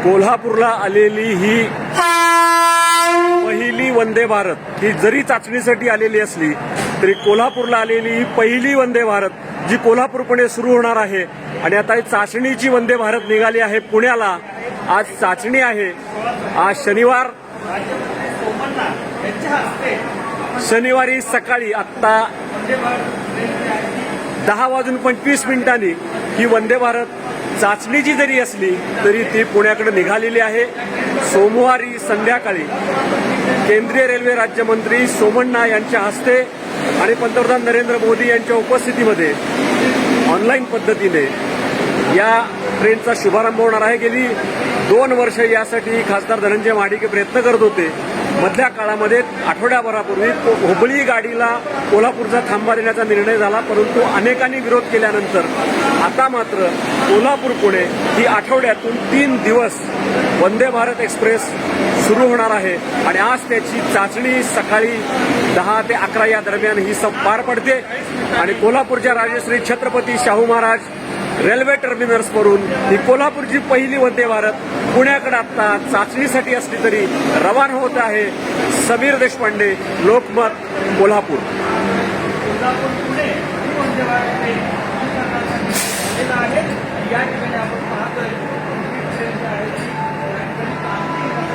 कोल्हापूरला आलेली ही पहिली वंदे भारत ही जरी चाचणीसाठी आलेली असली तरी कोल्हापूरला आलेली ही पहिली वंदे भारत जी कोल्हापूर पुणे सुरू होणार आहे। आणि आता ही चाचणीची वंदे भारत निघाली आहे पुण्याला। आज चाचणी आहे। आज शनिवारी सकाळी आत्ता 10:25 ही वंदे भारत चाचणीची जरी असली तरी ती पुण्याकडे निघालेली आहे। सोमवारी संध्याकाळी केंद्रीय रेल्वे राज्यमंत्री सोमण्णा यांच्या हस्ते आणि पंतप्रधान नरेंद्र मोदी यांच्या उपस्थितीमध्ये ऑनलाईन पद्धतीने या ट्रेनचा शुभारंभ होणार आहे। गेली 2 वर्ष यासाठी खासदार धनंजय महाडिक प्रयत्न करत होते। मधल्या काळामध्ये आठवड्याभरापूर्वी हुबळी गाडीला कोल्हापूरचा थांबा देण्याचा निर्णय झाला, परंतु अनेकांनी विरोध केल्यानंतर आता मात्र कोल्हापूर पुणे ही आठवड्यातून 3 दिवस वंदे भारत एक्सप्रेस सुरू होणार आहे। आणि आज त्याची चाचणी सकाळी 10 ते 11 या दरम्यान ही पार पडते। आणि कोल्हापूरच्या राजश्री छत्रपती शाहू महाराज रेल्वे टर्मिनसवरून ही कोल्हापूरची पहिली वंदे भारत पुण्याकडे आता चाचणीसाठी असली तरी रवाना होत आहे। समीर देशपांडे, लोकमत, कोल्हापूर।